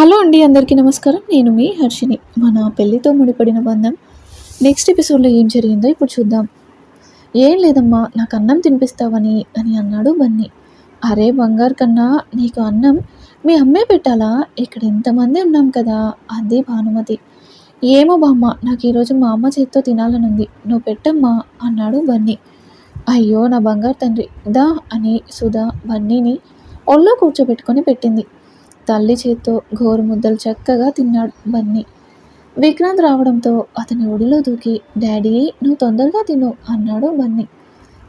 Hello అండి, అందరికీ నమస్కారం. నేను మీ హర్షిని. మన పెళ్ళితో ముడిపడిన బంధం నెక్స్ట్ ఎపిసోడ్లో ఏం జరిగిందో ఇప్పుడు చూద్దాం. ఏం లేదమ్మా, నాకు అన్నం తినిపిస్తావని అని అన్నాడు బన్నీ. అరే బంగారు కన్నా, నీకు అన్నం మీ అమ్మే పెట్టాలా? ఇక్కడ ఇంతమంది ఉన్నాం కదా అంది భానుమతి. ఏమో బామ్మ, నాకు ఈరోజు మా అమ్మ చేతితో తినాలనుంది, నువ్వు పెట్టమ్మా అన్నాడు బన్నీ. అయ్యో నా బంగారు తండ్రి, దా అని సుధా బన్నీని ఒళ్ళో కూర్చోబెట్టుకొని పెట్టింది. తల్లి చేత్తో గోరుముద్దలు చక్కగా తిన్నాడు బన్నీ. విక్రాంత్ రావడంతో అతని ఒడిలో దూకి, డాడీ నువ్వు తొందరగా తిను అన్నాడు బన్నీ.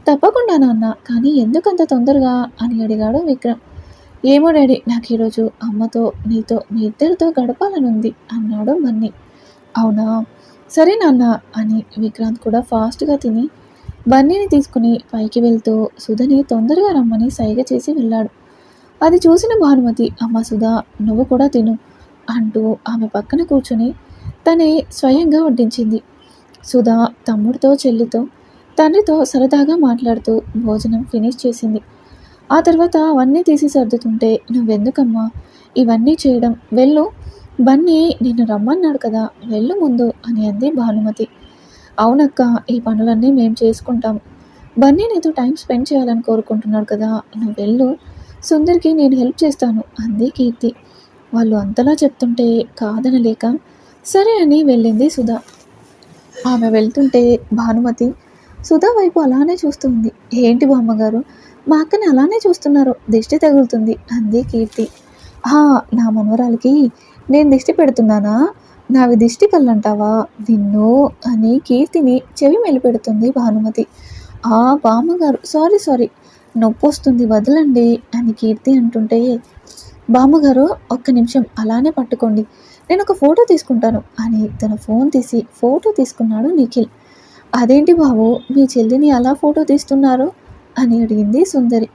తప్పకుండా నాన్న, కానీ ఎందుకంత తొందరగా అని అడిగాడు విక్రమ్. ఏమో డాడీ, నాకు ఈరోజు అమ్మతో నీతో మీ ఇద్దరితో గడపాలనుంది అన్నాడు బన్నీ. అవునా, సరే నాన్న అని విక్రాంత్ కూడా ఫాస్ట్గా తిని బన్నీని తీసుకుని పైకి వెళ్తూ సుధని తొందరగా రమ్మని సైగ చేసి వెళ్ళాడు. అది చూసిన భానుమతి, అమ్మ సుధా నువ్వు కూడా తిను అంటూ ఆమె పక్కన కూర్చుని తనే స్వయంగా వడ్డించింది. సుధా తమ్ముడితో చెల్లితో తండ్రితో సరదాగా మాట్లాడుతూ భోజనం ఫినిష్ చేసింది. ఆ తర్వాత అవన్నీ తీసి సర్దుతుంటే, నువ్వెందుకమ్మా ఇవన్నీ చేయడం, వెళ్ళు, బన్నీ నిన్ను రమ్మన్నాడు కదా, వెళ్ళు ముందు అని అంది భానుమతి. అవునక్క, ఈ పనులన్నీ మేము చేసుకుంటాం, బన్నీ నీతో టైం స్పెండ్ చేయాలని కోరుకుంటున్నాడు కదా, నువ్వు వెళ్ళు, సుందర్కి నేను హెల్ప్ చేస్తాను అంది కీర్తి. వాళ్ళు అంతలా చెప్తుంటే కాదనలేక సరే అని వెళ్ళింది సుధా. ఆమె వెళ్తుంటే భానుమతి సుధా వైపు అలానే చూస్తుంది. ఏంటి బామ్మగారు, మా అక్కని అలానే చూస్తున్నారు, దిష్టి తగులుతుంది అంది కీర్తి. నా మనవరాలకి నేను దిష్టి పెడుతున్నానా, నావి దిష్టి కళ్ళంటావా నిన్ను అని కీర్తిని చెవి మెలిపెడుతుంది భానుమతి. బామ్మగారు, సారీ సారీ, నొప్పి వస్తుంది వదలండి అని కీర్తి అంటుంటే, బామ్మగారు ఒక్క నిమిషం అలానే పట్టుకోండి, నేను ఒక ఫోటో తీసుకుంటాను అని తన ఫోన్ తీసి ఫోటో తీసుకున్నాడు నిఖిల్. అదేంటి బాబు, మీ చెల్లిని అలా ఫోటో తీస్తున్నారు అని అడిగింది సుందరి.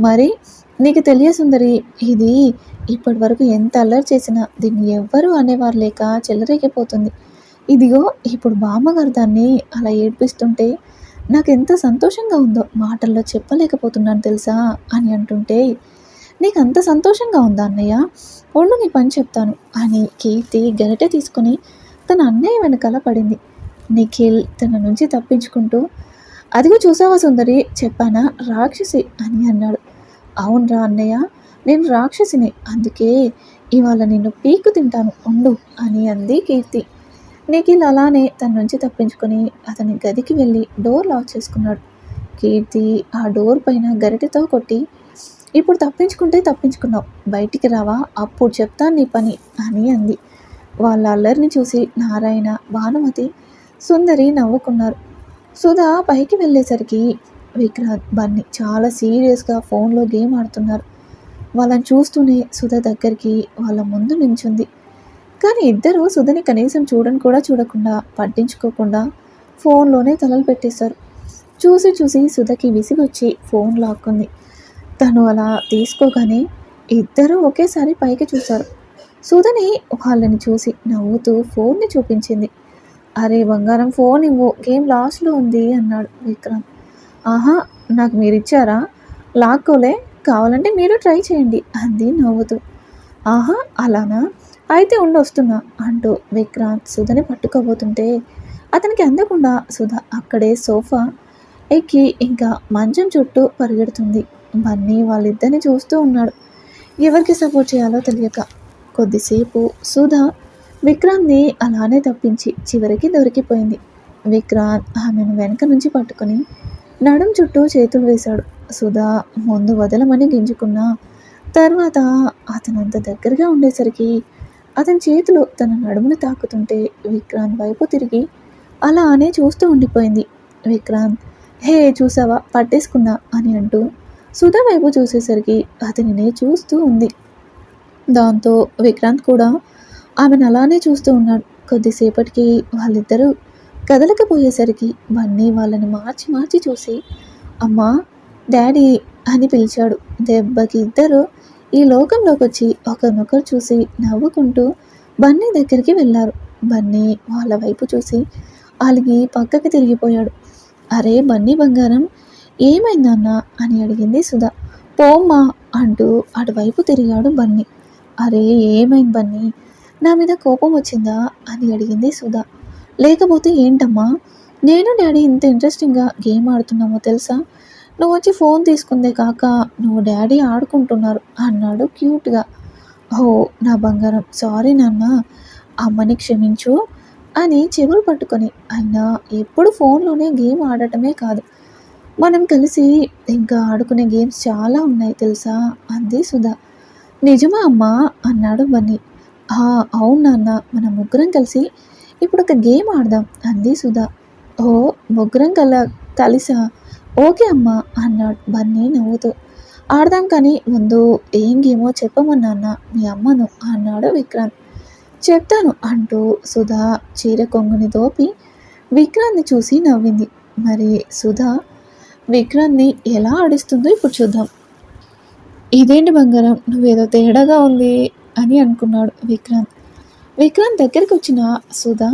మరి నీకు తెలియ సుందరి, ఇది ఇప్పటి వరకు ఎంత అల్లరి చేసినా దీన్ని ఎవ్వరూ అనేవారు లేక చెలరేగిపోతుంది. ఇదిగో ఇప్పుడు బామ్మగారు దాన్ని అలా ఏడ్పిస్తుంటే నాకు ఎంత సంతోషంగా ఉందో మాటల్లో చెప్పలేకపోతున్నాను తెలుసా అని అంటుంటే, నీకు అంత సంతోషంగా ఉందా అన్నయ్య, ఒళ్ళు నీ పని చెప్తాను అని కీర్తి గరిటె తీసుకుని తన అన్నయ్య వెనకాల పడింది. నిఖిల్ తన నుంచి తప్పించుకుంటూ, అదిగో చూసావా సుందరి, చెప్పానా రాక్షసి అని అన్నాడు. అవునరా అన్నయ్య, నేను రాక్షసిని, అందుకే ఇవాళ నిన్ను పీక్కు తింటాను ఉండు అని అంది కీర్తి. నిఖిల్ అలానే తన నుంచి తప్పించుకొని అతని గదికి వెళ్ళి డోర్ లాక్ చేసుకున్నాడు. కీర్తి ఆ డోర్ పైన గరిటెతో కొట్టి, ఇప్పుడు తప్పించుకుంటే తప్పించుకున్నావు, బయటికి రావా అప్పుడు చెప్తాను నీ పని అని అంది. వాళ్ళ అల్లరిని చూసి నారాయణ, భానుమతి, సుందరి నవ్వుకున్నారు. సుధా పైకి వెళ్ళేసరికి విక్రాంత్, బన్నీ చాలా సీరియస్గా ఫోన్లో గేమ్ ఆడుతున్నారు. వాళ్ళని చూస్తూనే సుధ దగ్గరికి వాళ్ళ ముందు నించుంది. కానీ ఇద్దరూ సుధని కనీసం చూడని కూడా చూడకుండా పట్టించుకోకుండా ఫోన్లోనే తలలు పెట్టేశారు. చూసి చూసి సుధకి విసిగొచ్చి ఫోన్ లాక్కుంది. తను అలా తీసుకోగానే ఇద్దరూ ఒకేసారి పైకి చూశారు. సుధని వాళ్ళని చూసి నవ్వుతూ ఫోన్ని చూపించింది. అరే బంగారం, ఫోన్ ఇవ్వు, గేమ్ లాస్ట్లో ఉంది అన్నాడు విక్రాంత్. ఆహా, నాకు మీరిచ్చారా, లాక్కోలే, కావాలంటే మీరు ట్రై చేయండి అంది నవ్వుతూ. ఆహా అలానా, అయితే వస్తున్నా అంటూ విక్రాంత్ సుధని పట్టుకోబోతుంటే అతనికి అందకుండా సుధ అక్కడే సోఫా ఎక్కి ఇంకా మంచం చుట్టూ పరిగెడుతుంది. బన్నీ వాళ్ళిద్దరిని చూస్తూ ఉన్నాడు, ఎవరికి సపోర్ట్ చేయాలో తెలియక. కొద్దిసేపు సుధ విక్రాంత్ని అలానే తప్పించి చివరికి దొరికిపోయింది. విక్రాంత్ ఆమెను వెనక నుంచి పట్టుకొని నడుం చుట్టూ చేతులు వేశాడు. సుధా ముందు వదలమని గింజుకున్నా తర్వాత అతనంత దగ్గరగా ఉండేసరికి అతని చేతులు తన నడుమును తాకుతుంటే విక్రాంత్ వైపు తిరిగి అలానే చూస్తూ ఉండిపోయింది. విక్రాంత్, హే చూసావా పట్టేసుకున్నా అని అంటూ సుధా వైపు చూసేసరికి అతనినే చూస్తూ ఉంది. దాంతో విక్రాంత్ కూడా ఆమెను అలానే చూస్తూ ఉన్నాడు. కొద్దిసేపటికి వాళ్ళిద్దరూ కదలకపోయేసరికి బన్నీ వాళ్ళని మార్చి మార్చి చూసి, అమ్మా, డాడీ అని పిలిచాడు. దెబ్బకి ఇద్దరు ఈ లోకంలోకి వచ్చి ఒకరినొకరు చూసి నవ్వుకుంటూ బన్నీ దగ్గరికి వెళ్ళారు. బన్నీ వాళ్ళ వైపు చూసి అలిగి పక్కకి తిరిగిపోయాడు. అరే బన్నీ బంగారం, ఏమైందన్నా అని అడిగింది సుధా. పోమ్మా అంటూ అటువైపు తిరిగాడు బన్నీ. అరే ఏమైంది బన్నీ, నా మీద కోపం వచ్చిందా అని అడిగింది సుధా. లేకపోతే ఏంటమ్మా, నేను డాడీ ఇంత ఇంట్రెస్టింగ్గా గేమ్ ఆడుతున్నామో తెలుసా, నువ్వు వచ్చి ఫోన్ తీసుకుందే కాక నువ్వు డాడీ ఆడుకుంటున్నారు అన్నాడు క్యూట్గా. ఓ నా బంగారం, సారీ నాన్న, అమ్మని క్షమించు అని చెవులు పట్టుకొని. అయినా ఎప్పుడు ఫోన్లోనే గేమ్ ఆడటమే కాదు, మనం కలిసి ఇంకా ఆడుకునే గేమ్స్ చాలా ఉన్నాయి తెలుసా అంది సుధా. నిజమా అమ్మా అన్నాడు బన్నీ. అవును నాన్న, మనం ముగ్గురం కలిసి ఇప్పుడు ఒక గేమ్ ఆడదాం అంది సుధా. ఓ ముగ్గురం కలిసా, ఓకే అమ్మా అన్నాడు బన్నీ నవ్వుతూ. ఆడదాం కానీ ముందు ఏం గేమో చెప్పమన్నాన్న మీ అమ్మను అన్నాడు విక్రాంత్. చెప్తాను అంటూ సుధా చీర కొంగుని దోపి విక్రాంత్ని చూసి నవ్వింది. మరి సుధా విక్రాంత్ని ఎలా ఆడిస్తుందో ఇప్పుడు చూద్దాం. ఇదేంటి బంగారం, నువ్వేదో తేడాగా ఉంది అని అనుకున్నాడు విక్రాంత్. విక్రాంత్ దగ్గరికి వచ్చిన సుధా,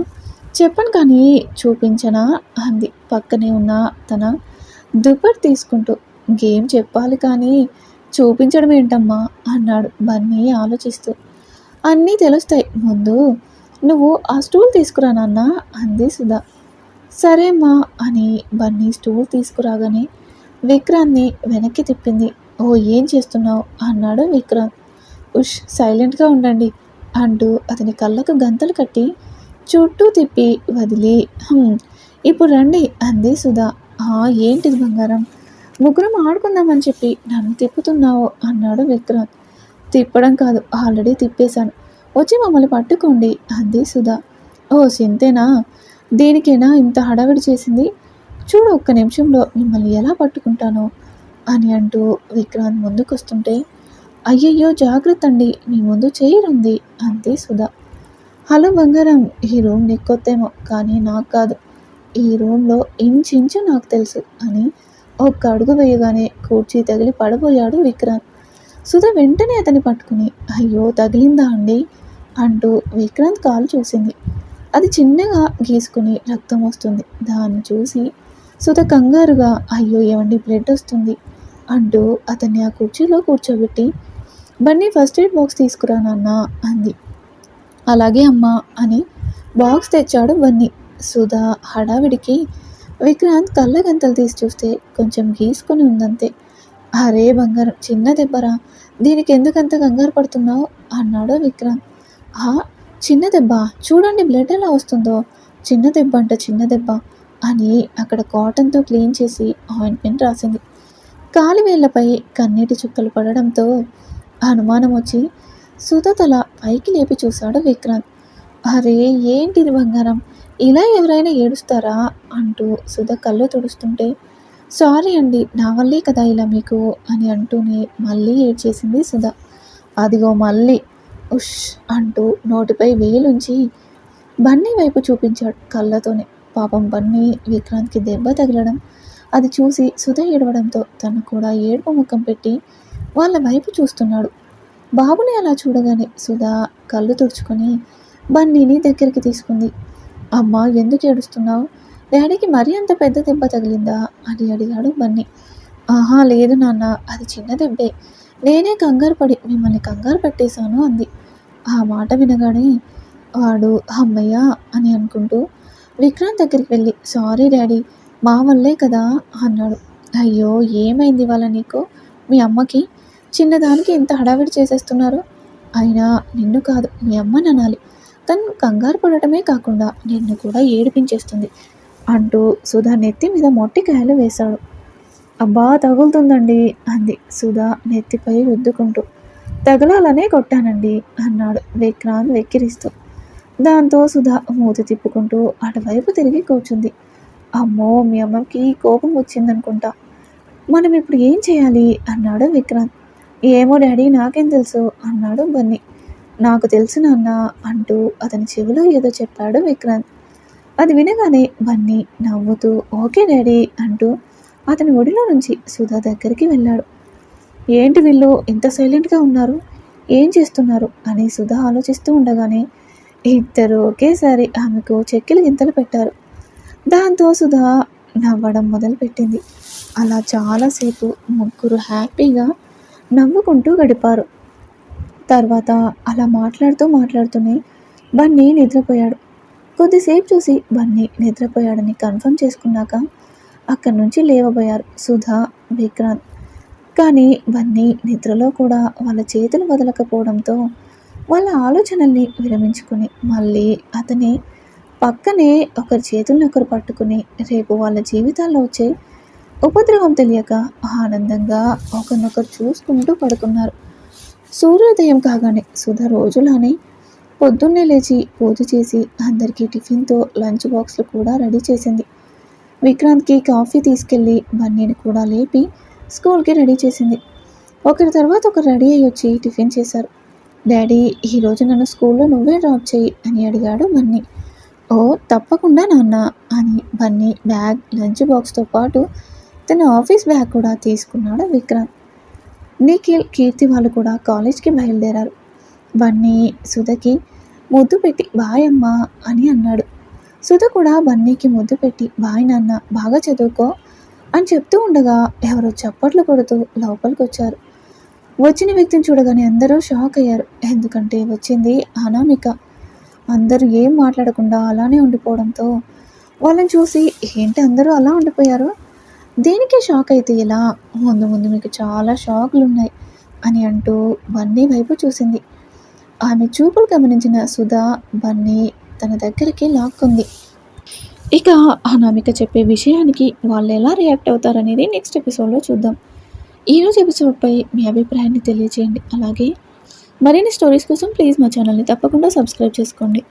చెప్పను కానీ చూపించనా అంది పక్కనే ఉన్న తన దుప్పటి తీసుకుంటూ. గేమ్ చెప్పాలి కానీ చూపించడం ఏంటమ్మా అన్నాడు బన్నీ ఆలోచిస్తూ. అన్నీ తెలుస్తాయి, ముందు నువ్వు ఆ స్టూల్ తీసుకురా నాన్న అంది సుధా. సరే అమ్మా అని బన్నీ స్టూల్ తీసుకురాగానే విక్రాంత్ని వెనక్కి తిప్పింది. ఓ ఏం చేస్తున్నావు అన్నాడు విక్రాంత్. ఉష్ సైలెంట్గా ఉండండి అంటూ అతని కళ్ళకు గంతలు కట్టి చుట్టూ తిప్పి వదిలి, ఇప్పుడు రండి అంది సుధా. ఏంటిది బంగారం, ముగ్గురం ఆడుకుందామని చెప్పి నన్ను తిప్పుతున్నావు అన్నాడు విక్రాంత్. తిప్పడం కాదు, ఆల్రెడీ తిప్పేశాను, వచ్చి మమ్మల్ని పట్టుకోండి అంది సుధా. ఓ సింతేనా, దేనికైనా ఇంత హడావిడి చేసింది, చూడు ఒక్క నిమిషంలో మిమ్మల్ని ఎలా పట్టుకుంటానో అని అంటూ విక్రాంత్ ముందుకొస్తుంటే, అయ్యయ్యో జాగ్రత్త అండి, మీ ముందు చైర్ ఉంది అంది సుధా. హలో బంగారం, ఈ రూమ్ నీకు కొత్తేమో కానీ నాకు కాదు, ఈ రూమ్లో ఇంచించు నాకు తెలుసు అని ఒక్క అడుగు వేయగానే కూర్చి తగిలి పడబోయాడు విక్రాంత్. సుధ వెంటనే అతన్ని పట్టుకుని, అయ్యో తగిలిందా అండి అంటూ విక్రాంత్ కాలు చూసింది. అది చిన్నగా గీసుకుని రక్తం వస్తుంది. దాన్ని చూసి సుధ కంగారుగా, అయ్యో ఏమండి బ్లడ్ వస్తుంది అంటూ అతన్ని ఆ కుర్చీలో కూర్చోబెట్టి, బన్నీ ఫస్ట్ ఎయిడ్ బాక్స్ తీసుకురా నాన్న అంది. అలాగే అమ్మా అని బాక్స్ తెచ్చాడు బన్నీ. సుధా హడావిడికి విక్రాంత్ కళ్ళగంతలు తీసి చూస్తే కొంచెం గీసుకొని ఉందంతే. అరే బంగారం, చిన్న దెబ్బరా, దీనికి ఎందుకంత కంగారు పడుతున్నావు అన్నాడు విక్రాంత్. చిన్న దెబ్బ, చూడండి బ్లడ్ ఎలా వస్తుందో, చిన్న దెబ్బ అంట చిన్న దెబ్బ అని అక్కడ కాటన్తో క్లీన్ చేసి ఆయింట్మెంట్ రాసింది. కాలి వేళ్లపై కన్నీటి చుక్కలు పడడంతో అనుమానం వచ్చి సుధ తల పైకి లేపి చూశాడు విక్రాంత్. అరే ఏంటిది బంగారం, ఇలా ఎవరైనా ఏడుస్తారా అంటూ సుధ కళ్ళు తుడుస్తుంటే, సారీ అండి, నా వల్లే కదా ఇలా మీకు అని అంటూనే మళ్ళీ ఏడ్చేసింది సుధ. అదిగో మళ్ళీ ఉష్ అంటూ నోటిపై వేలుంచి బన్నీ వైపు చూపించాడు కళ్ళతోనే. పాపం బన్నీ విక్రాంత్కి దెబ్బ తగలడం అది చూసి సుధ ఏడవడంతో తను కూడా ఏడుపు ముఖం పెట్టి వాళ్ళ వైపు చూస్తున్నాడు. బాబుని అలా చూడగానే సుధా కళ్ళు తుడుచుకొని బన్నీని దగ్గరికి తీసుకుంది. అమ్మా ఎందుకు ఏడుస్తున్నావు, డాడీకి మరీ అంత పెద్ద దెబ్బ తగిలిందా అని అడిగాడు బన్నీ. లేదు నాన్న, అది చిన్న దెబ్బే, నేనే కంగారు పడి మిమ్మల్ని కంగారు పెట్టేశాను అంది. ఆ మాట వినగానే వాడు అమ్మయ్య అని అనుకుంటూ విక్రాంత్ దగ్గరికి వెళ్ళి, సారీ డాడీ, మా వల్లే కదా అన్నాడు. అయ్యో ఏమైంది వాళ్ళ నీకు, మీ అమ్మకి, చిన్నదానికి ఇంత హడావిడి చేసేస్తున్నారు, అయినా నిన్ను కాదు మీ అమ్మని అనాలి, తను కంగారు పడటమే కాకుండా నిన్ను కూడా ఏడిపించేస్తుంది అంటూ సుధా నెత్తి మీద మొట్టికాయలు వేశాడు. అబ్బా తగులుతుందండి అంది సుధా నెత్తిపై రుద్దుకుంటూ. తగలాలనే కొట్టానండి అన్నాడు విక్రాంత్ వెక్కిరిస్తూ. దాంతో సుధా మూతి తిప్పుకుంటూ అటువైపు తిరిగి కూర్చుంది. అమ్మో మీ అమ్మకి కోపం వచ్చిందనుకుంటా, మనం ఇప్పుడు ఏం చేయాలి అన్నాడు విక్రాంత్. ఏమో డాడీ నాకేం తెలుసు అన్నాడు బన్నీ. నాకు తెలుసు నాన్న అంటూ అతని చెవిలో ఏదో చెప్పాడు విక్రాంత్. అది వినగానే బన్నీ నవ్వుతూ ఓకే డాడీ అంటూ అతని ఒడిలో నుంచి సుధా దగ్గరికి వెళ్ళాడు. ఏంటి వీళ్ళు ఇంత సైలెంట్గా ఉన్నారు, ఏం చేస్తున్నారు అని సుధా ఆలోచిస్తూ ఉండగానే ఇద్దరు ఒకేసారి ఆమెకు చెక్కిలి గింతలు పెట్టారు. దాంతో సుధా నవ్వడం మొదలుపెట్టింది. అలా చాలాసేపు ముగ్గురు హ్యాపీగా నవ్వుకుంటూ గడిపారు. తర్వాత అలా మాట్లాడుతూనే బన్నీ నిద్రపోయాడు. కొద్దిసేపు చూసి బన్నీ నిద్రపోయాడని కన్ఫర్మ్ చేసుకున్నాక అక్కడి నుంచి లేవబోయారు సుధా, విక్రాంత్. కానీ బన్నీ నిద్రలో కూడా వాళ్ళ చేతులు వదలకపోవడంతో వాళ్ళ ఆలోచనల్ని విరమించుకుని మళ్ళీ అతని పక్కనే ఒకరి చేతుల్ని ఒకరు పట్టుకుని రేపు వాళ్ళ జీవితాల్లో వచ్చే ఉపద్రవం తెలియక ఆనందంగా ఒకరినొకరు చూసుకుంటూ పడుకున్నారు. సూర్యోదయం కాగానే సుధ రోజులానే పొద్దున్నే లేచి పూజ చేసి అందరికీ టిఫిన్తో లంచ్ బాక్స్లు కూడా రెడీ చేసింది. విక్రాంత్కి కాఫీ తీసుకెళ్ళి బన్నీని కూడా లేపి స్కూల్కి రెడీ చేసింది. ఒకరి తర్వాత ఒకరు రెడీ అయ్యి వచ్చి టిఫిన్ చేశారు. డాడీ, ఈరోజు నన్ను స్కూల్లో నువ్వే డ్రాప్ చేయి అని అడిగాడు బన్నీ. ఓ తప్పకుండా నాన్న అని బన్నీ బ్యాగ్, లంచ్ బాక్స్తో పాటు తన ఆఫీస్ బ్యాగ్ కూడా తీసుకున్నాడు విక్రాంత్. నిఖిల్, కీర్తి వాళ్ళు కూడా కాలేజ్కి బయలుదేరారు. బన్నీ సుధకి ముద్దు పెట్టి బాయ్ అమ్మా అని అన్నాడు. సుధ కూడా బన్నీకి ముద్దు పెట్టి బాయ్ నాన్న, బాగా చదువుకో అని చెప్తూ ఉండగా ఎవరో చప్పట్లు కొడుతూ లోపలికి వచ్చారు. వచ్చిన వ్యక్తిని చూడగానే అందరూ షాక్ అయ్యారు. ఎందుకంటే వచ్చింది అనామిక. అందరూ ఏం మాట్లాడకుండా అలానే ఉండిపోవడంతో వాళ్ళని చూసి ఏంటి అందరూ అలా ఉండిపోయారు, దేనికి షాక్ అయితే ఎలా, ముందు ముందు మీకు చాలా షాకులు ఉన్నాయి అని అంటూ బన్నీ వైపు చూసింది. ఆమె చూపులు గమనించిన సుధా బన్నీ తన దగ్గరికి లాక్కుంది. ఇక అనామిక చెప్పే విషయానికి వాళ్ళు ఎలా రియాక్ట్ అవుతారనేది నెక్స్ట్ ఎపిసోడ్లో చూద్దాం. ఈరోజు ఎపిసోడ్పై మీ అభిప్రాయాన్ని తెలియజేయండి. అలాగే మరిన్ని స్టోరీస్ కోసం ప్లీజ్ మా ఛానల్ని తప్పకుండా సబ్స్క్రైబ్ చేసుకోండి.